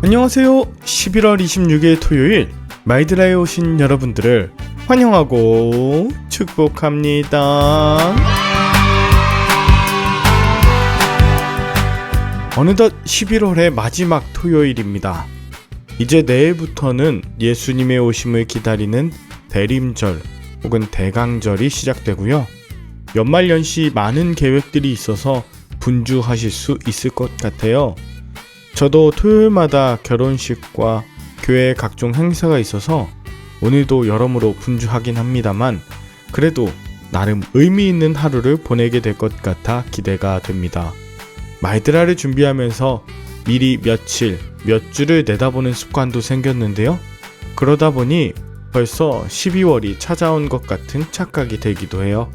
안녕하세요. 11월 26일 토요일 마이드라에 오신 여러분들을 환영하고 축복합니다. 어느덧 11월의 마지막 토요일입니다. 이제 내일부터는 예수님의 오심을 기다리는 대림절 혹은 대강절이 시작되고요. 연말연시 많은 계획들이 있어서 분주하실 수 있을 것 같아요. 저도 토요일마다 결혼식과 교회 각종 행사가 있어서 오늘도 여러모로 분주하긴 합니다만 그래도 나름 의미 있는 하루를 보내게 될 것 같아 기대가 됩니다. 마이드라를 준비하면서 미리 며칠, 몇 주를 내다보는 습관도 생겼는데요. 그러다 보니 벌써 12월이 찾아온 것 같은 착각이 들기도 해요.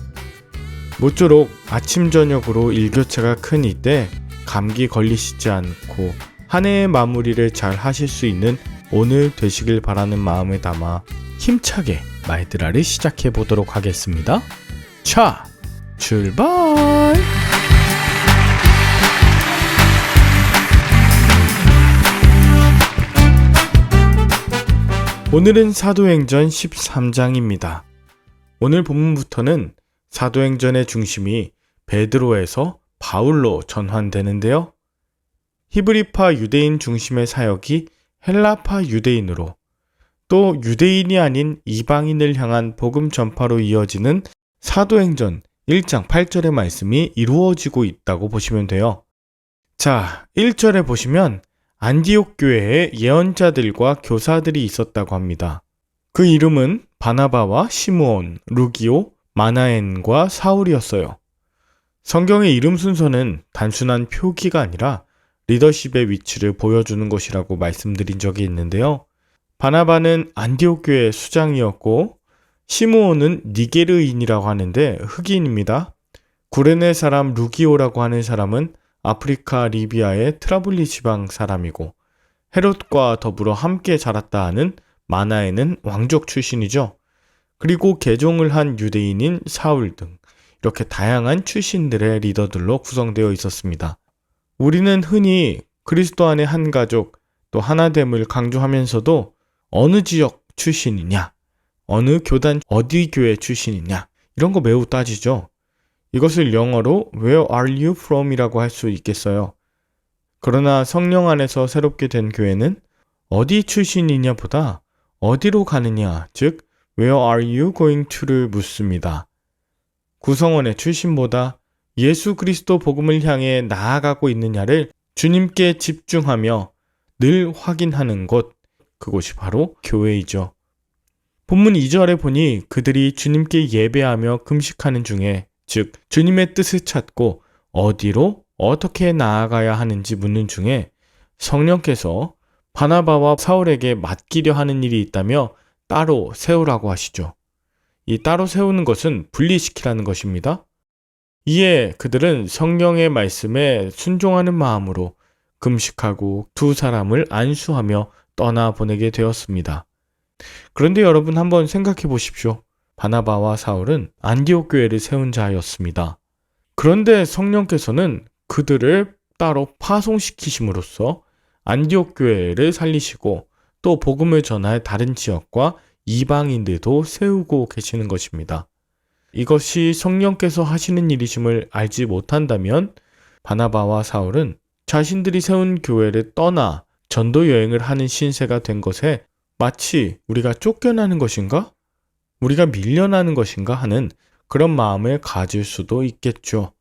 모쪼록 아침 저녁으로 일교차가 큰 이때 감기 걸리시지 않고 한 해의 마무리를 잘 하실 수 있는 오늘 되시길 바라는 마음을 담아 힘차게 마이드라를 시작해 보도록 하겠습니다. 자, 출발! 오늘은 사도행전 13장입니다. 오늘 본문부터는 사도행전의 중심이 베드로에서 바울로 전환되는데요. 히브리파 유대인 중심의 사역이 헬라파 유대인으로 또 유대인이 아닌 이방인을 향한 복음 전파로 이어지는 사도행전 1장 8절의 말씀이 이루어지고 있다고 보시면 돼요. 자, 1절에 보시면 안디옥 교회에 예언자들과 교사들이 있었다고 합니다. 그 이름은 바나바와 시므온, 루기오, 마나엔과 사울이었어요. 성경의 이름 순서는 단순한 표기가 아니라 리더십의 위치를 보여주는 것이라고 말씀드린 적이 있는데요. 바나바는 안디옥 교회의 수장이었고 시므온은 니게르인이라고 하는데 흑인입니다. 구레네 사람 루기오라고 하는 사람은 아프리카 리비아의 트라블리 지방 사람이고 헤롯과 더불어 함께 자랐다 하는 마나에는 왕족 출신이죠. 그리고 개종을 한 유대인인 사울 등 이렇게 다양한 출신들의 리더들로 구성되어 있었습니다. 우리는 흔히 그리스도 안의 한 가족 또 하나됨을 강조하면서도 어느 지역 출신이냐, 어느 교단 어디 교회 출신이냐 이런 거 매우 따지죠. 이것을 영어로 Where are you from? 이라고 할 수 있겠어요. 그러나 성령 안에서 새롭게 된 교회는 어디 출신이냐 보다 어디로 가느냐, 즉 Where are you going to?를 묻습니다. 구성원의 출신보다 예수 그리스도 복음을 향해 나아가고 있느냐를 주님께 집중하며 늘 확인하는 곳, 그곳이 바로 교회이죠. 본문 2절에 보니 그들이 주님께 예배하며 금식하는 중에 즉 주님의 뜻을 찾고 어디로 어떻게 나아가야 하는지 묻는 중에 성령께서 바나바와 사울에게 맡기려 하는 일이 있다며 따로 세우라고 하시죠. 이 따로 세우는 것은 분리시키라는 것입니다. 이에 그들은 성령의 말씀에 순종하는 마음으로 금식하고 두 사람을 안수하며 떠나보내게 되었습니다. 그런데 여러분 한번 생각해 보십시오. 바나바와 사울은 안디옥 교회를 세운 자였습니다. 그런데 성령께서는 그들을 따로 파송시키심으로써 안디옥 교회를 살리시고 또 복음을 전할 다른 지역과 이방인들도 세우고 계시는 것입니다. 이것이 성령께서 하시는 일이심을 알지 못한다면 바나바와 사울은 자신들이 세운 교회를 떠나 전도 여행을 하는 신세가 된 것에 마치 우리가 쫓겨나는 것인가? 우리가 밀려나는 것인가 하는 그런 마음을 가질 수도 있겠죠.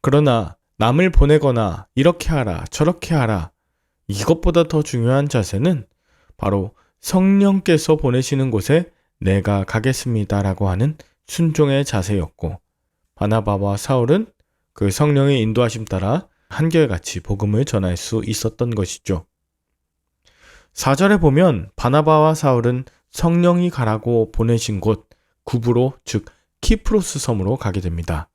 그러나 남을 보내거나 이렇게 하라 저렇게 하라 이것보다 더 중요한 자세는 바로 성령께서 보내시는 곳에 내가 가겠습니다라고 하는 순종의 자세였고 바나바와 사울은 그 성령의 인도하심 따라 한결같이 복음을 전할 수 있었던 것이죠. 4절에 보면 바나바와 사울은 성령이 가라고 보내신 곳 구브로 즉 키프로스 섬으로 가게 됩니다.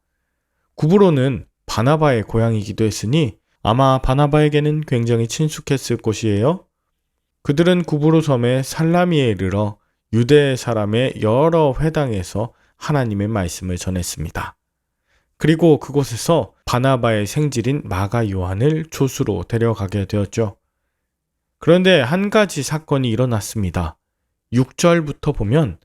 구브로는 바나바의 고향이기도 했으니 아마 바나바에게는 굉장히 친숙했을 곳이에요. 그들은 구브로 섬의 살라미에 이르러 유대 사람의 여러 회당에서 하나님의 말씀을 전했습니다. 그리고 그곳에서 바나바의 생질인 마가 요한을 조수로 데려가게 되었죠. 그런데 한 가지 사건이 일어났습니다. 6절부터 보면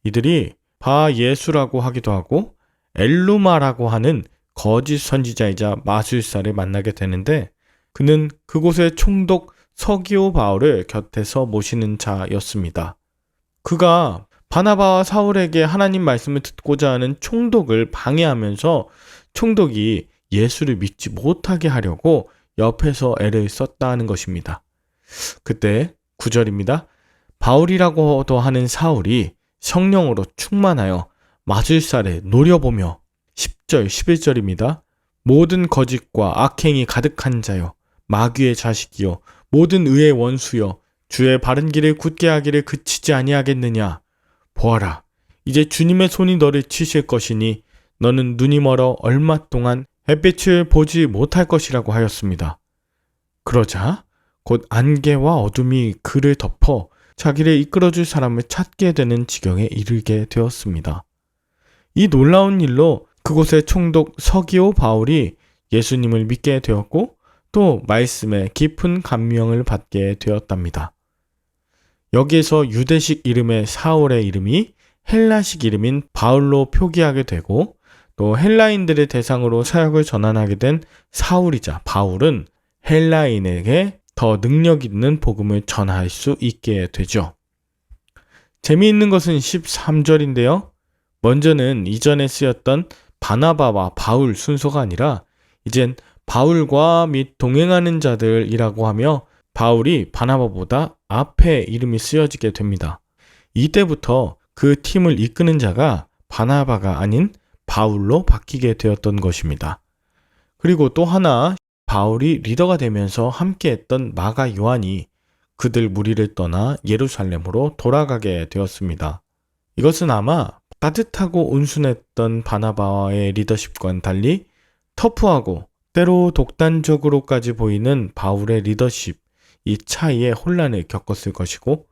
이들이 바 예수라고 하기도 하고 엘루마라고 하는 거짓 선지자이자 마술사를 만나게 되는데 그는 그곳의 총독 서기오 바울을 곁에서 모시는 자였습니다. 그가 바나바와 사울에게 하나님 말씀을 듣고자 하는 총독을 방해하면서 총독이 예수를 믿지 못하게 하려고 옆에서 애를 썼다는 것입니다. 그때 9절입니다. 바울이라고도 하는 사울이 성령으로 충만하여 마술사를 노려보며 10절, 11절입니다. 모든 거짓과 악행이 가득한 자여 마귀의 자식이여 모든 의의 원수여 주의 바른 길을 굳게 하기를 그치지 아니하겠느냐. 보아라, 이제 주님의 손이 너를 치실 것이니 너는 눈이 멀어 얼마 동안 햇빛을 보지 못할 것이라고 하였습니다. 그러자 곧 안개와 어둠이 그를 덮어 자기를 이끌어줄 사람을 찾게 되는 지경에 이르게 되었습니다. 이 놀라운 일로 그곳의 총독 서기오 바울이 예수님을 믿게 되었고 또 말씀에 깊은 감명을 받게 되었답니다. 여기에서 유대식 이름의 사울의 이름이 헬라식 이름인 바울로 표기하게 되고 또 헬라인들의 대상으로 사역을 전환하게 된 사울이자 바울은 헬라인에게 더 능력 있는 복음을 전할 수 있게 되죠. 재미있는 것은 13절인데요. 먼저는 이전에 쓰였던 바나바와 바울 순서가 아니라 이젠 바울과 및 동행하는 자들이라고 하며 바울이 바나바보다 앞에 이름이 쓰여지게 됩니다. 이때부터 그 팀을 이끄는 자가 바나바가 아닌 바울로 바뀌게 되었던 것입니다. 그리고 또 하나 바울이 리더가 되면서 함께했던 마가 요한이 그들 무리를 떠나 예루살렘으로 돌아가게 되었습니다. 이것은 아마 따뜻하고 온순했던 바나바와의 리더십과는 달리 터프하고 때로 독단적으로까지 보이는 바울의 리더십, 이 차이에 혼란을 겪었을 것이고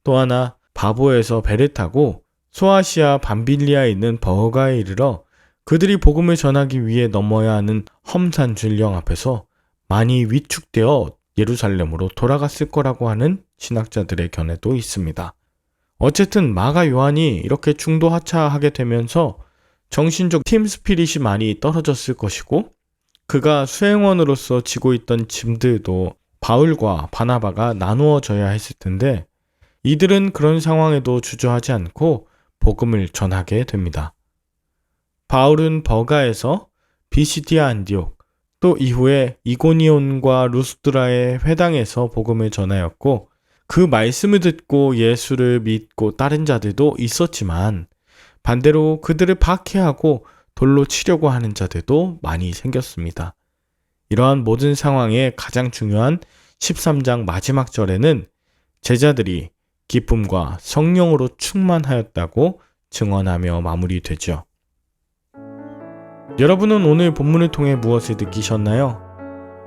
또 하나 바보에서 배를 타고 소아시아 밤빌리아에 있는 버가에 이르러 그들이 복음을 전하기 위해 넘어야 하는 험산 줄령 앞에서 많이 위축되어 예루살렘으로 돌아갔을 거라고 하는 신학자들의 견해도 있습니다. 어쨌든 마가 요한이 이렇게 중도하차하게 되면서 정신적 팀 스피릿이 많이 떨어졌을 것이고 그가 수행원으로서 지고 있던 짐들도 바울과 바나바가 나누어져야 했을 텐데 이들은 그런 상황에도 주저하지 않고 복음을 전하게 됩니다. 바울은 버가에서 비시디아 안디옥 또 이후에 이고니온과 루스드라의 회당에서 복음을 전하였고 그 말씀을 듣고 예수를 믿고 따른 자들도 있었지만 반대로 그들을 박해하고 돌로 치려고 하는 자들도 많이 생겼습니다. 이러한 모든 상황에 가장 중요한 13장 마지막 절에는 제자들이 기쁨과 성령으로 충만하였다고 증언하며 마무리되죠. 여러분은 오늘 본문을 통해 무엇을 느끼셨나요?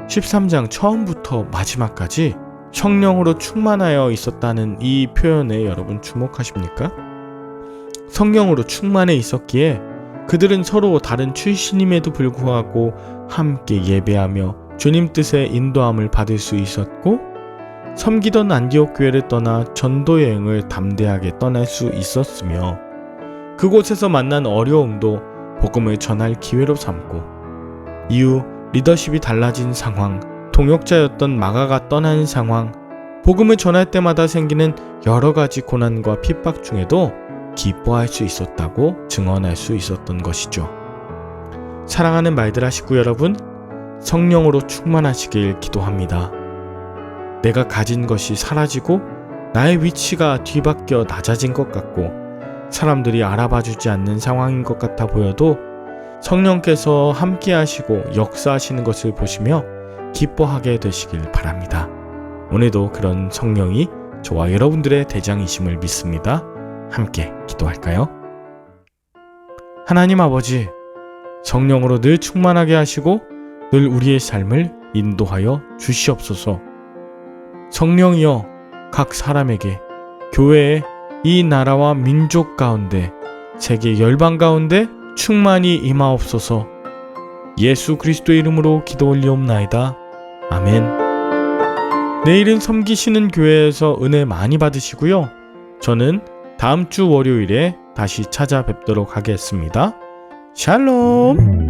13장 처음부터 마지막까지 성령으로 충만하여 있었다는 이 표현에 여러분 주목하십니까? 성령으로 충만해 있었기에 그들은 서로 다른 출신임에도 불구하고 함께 예배하며 주님 뜻의 인도함을 받을 수 있었고 섬기던 안디옥 교회를 떠나 전도 여행을 담대하게 떠날 수 있었으며 그곳에서 만난 어려움도 복음을 전할 기회로 삼고 이후 리더십이 달라진 상황, 동역자였던 마가가 떠난 상황, 복음을 전할 때마다 생기는 여러 가지 고난과 핍박 중에도 기뻐할 수 있었다고 증언할 수 있었던 것이죠. 사랑하는 말들아 식구 여러분, 성령으로 충만하시길 기도합니다. 내가 가진 것이 사라지고 나의 위치가 뒤바뀌어 낮아진 것 같고 사람들이 알아봐주지 않는 상황인 것 같아 보여도 성령께서 함께 하시고 역사하시는 것을 보시며 기뻐하게 되시길 바랍니다. 오늘도 그런 성령이 저와 여러분들의 대장이심을 믿습니다. 함께 기도할까요? 하나님 아버지, 성령으로 늘 충만하게 하시고 늘 우리의 삶을 인도하여 주시옵소서. 성령이여 각 사람에게 교회에 이 나라와 민족 가운데 세계 열방 가운데 충만히 임하옵소서. 예수 그리스도의 이름으로 기도 올리옵나이다. 아멘. 내일은 섬기시는 교회에서 은혜 많이 받으시고요. 저는 다음 주 월요일에 다시 찾아뵙도록 하겠습니다. 샬롬!